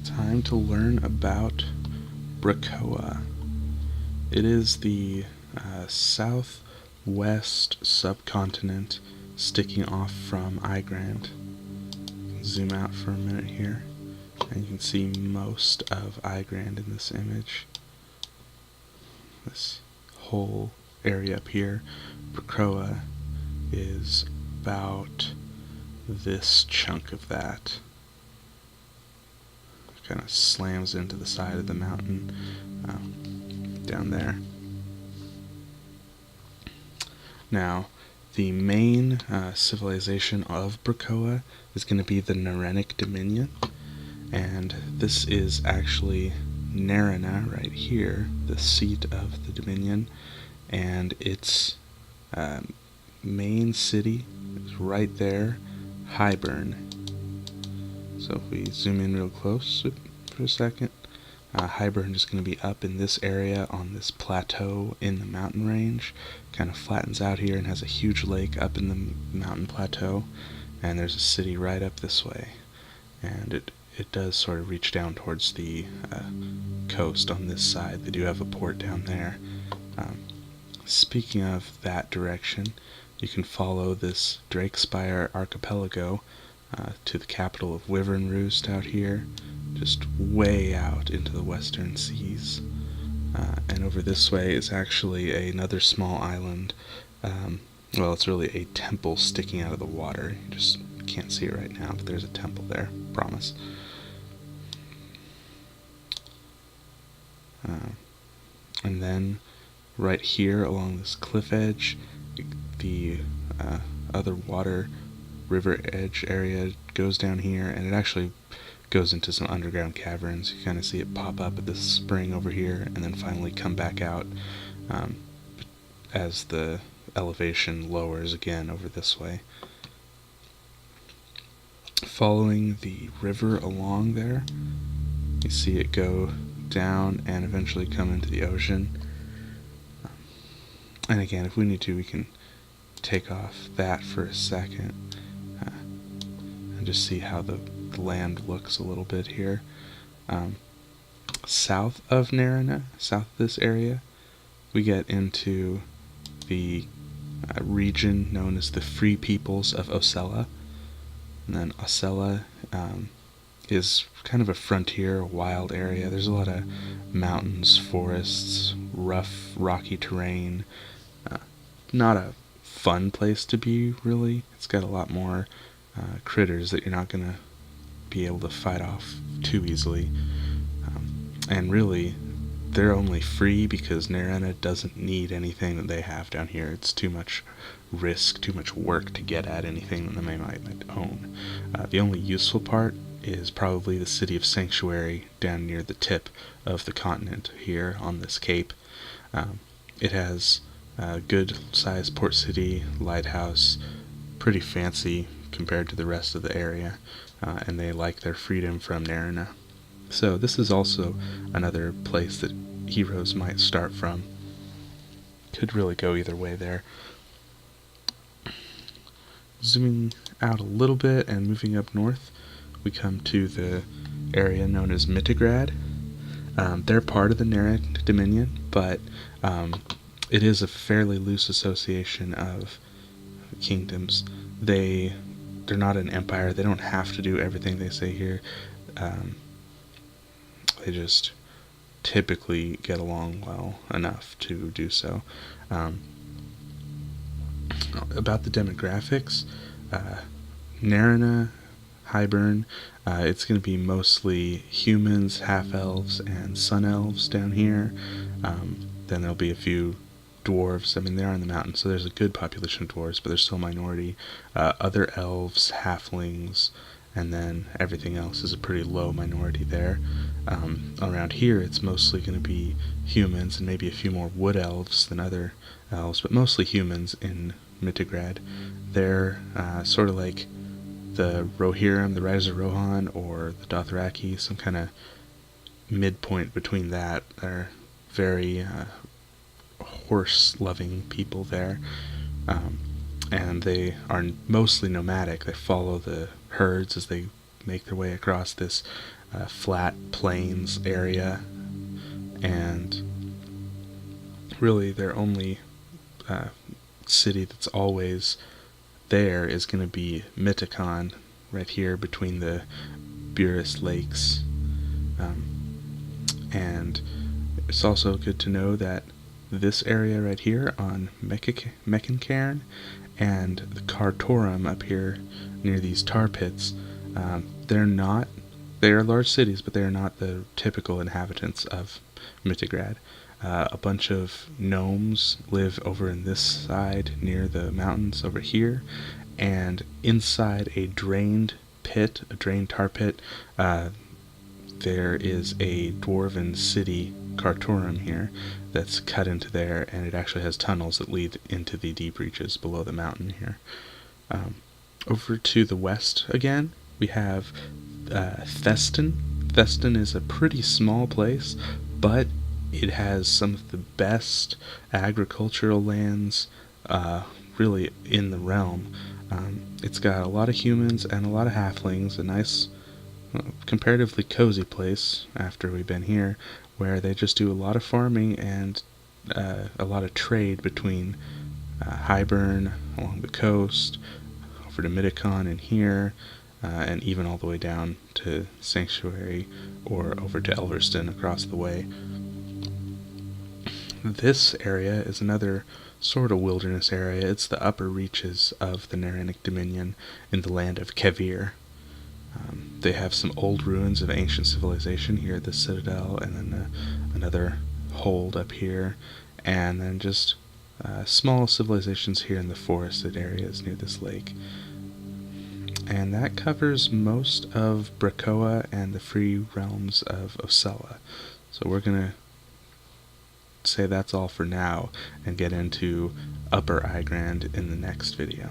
Time to learn about Brekoa. It is the southwest subcontinent sticking off from Igrand. Zoom out for a minute here, and you can see most of Igrand in this image. This whole area up here, Brekoa, is about this chunk of that. Kind of slams into the side of the mountain down there. Now, the main civilization of Brekoa is going to be the Nerenic Dominion, and this is actually Nerina right here, the seat of the Dominion, and its main city is right there, Highburn. So if we zoom in real close for a second, Highburn is going to be up in this area on this plateau in the mountain range. Kind of flattens out here and has a huge lake up in the mountain plateau, and there's a city right up this way. And it does sort of reach down towards the coast on this side. They do have a port down there. Speaking of that direction, you can follow this Drakespire archipelago to the capital of Wyvern Roost out here, just way out into the western seas. And over this way is actually another small island. Well, it's really a temple sticking out of the water. You just can't see it right now, but there's a temple there, promise. And then right here along this cliff edge, the other water river edge area goes down here, and it actually goes into some underground caverns. You kind of see it pop up at this spring over here and then finally come back out as the elevation lowers again over this way. Following the river along there, you see it go down and eventually come into the ocean. And again, if we need to, we can take off that for a second and just see how the land looks a little bit here. South of Nerina, south of this area, we get into the region known as the Free Peoples of Osella. And then Osella is kind of a frontier, wild area. There's a lot of mountains, forests, rough, rocky terrain. Not a fun place to be, really. It's got a lot more critters that you're not going to be able to fight off too easily. And really, they're only free because Nerina doesn't need anything that they have down here. It's too much risk, too much work to get at anything that they might own. The only useful part is probably the city of Sanctuary down near the tip of the continent here on this cape. It has a good-sized port city, lighthouse, pretty fancy compared to the rest of the area, and they like their freedom from Nerina. So this is also another place that heroes might start from. Could really go either way there. Zooming out a little bit and moving up north, we come to the area known as Mittigrad. They're part of the Nerenic Dominion, but it is a fairly loose association of kingdoms. They're not an empire. They don't have to do everything they say here. They just typically get along well enough to do so. About the demographics, Nerina, Highburn, it's going to be mostly humans, half-elves, and sun-elves down here. Then there'll be a few dwarves. I mean, they are in the mountains, so there's a good population of dwarves, but they're still a minority. Other elves, halflings, and then everything else is a pretty low minority there. Around here, it's mostly going to be humans and maybe a few more wood elves than other elves, but mostly humans in Mittigrad. They're sort of like the Rohirrim, the Riders of Rohan, or the Dothraki, some kind of midpoint between that. They're very horse-loving people there, and they are mostly nomadic. They follow the herds as they make their way across this flat plains area, and really their only city that's always there is going to be Myticon, right here between the Burris Lakes. And it's also good to know that this area right here on Mecancairn and the Cartorum up here near these tar pits, they are large cities, but they are not the typical inhabitants of Mitigrad. A bunch of gnomes live over in this side near the mountains over here, and inside a drained tar pit, there is a dwarven city, Cartorum, here, that's cut into there, and it actually has tunnels that lead into the deep reaches below the mountain here. Over to the west again, we have Theston. Theston is a pretty small place, but it has some of the best agricultural lands really in the realm. It's got a lot of humans and a lot of halflings, a nice, comparatively cozy place after we've been here, where they just do a lot of farming and a lot of trade between Highburn along the coast, over to Myticon and here, and even all the way down to Sanctuary or over to Elverston across the way. This area is another sort of wilderness area. It's the upper reaches of the Nerenic Dominion in the land of Kevir. They have some old ruins of ancient civilization here at the Citadel, and then another hold up here, and then just small civilizations here in the forested areas near this lake. And that covers most of Brekoa and the free realms of Osella. So we're going to say that's all for now and get into Upper Igrand in the next video.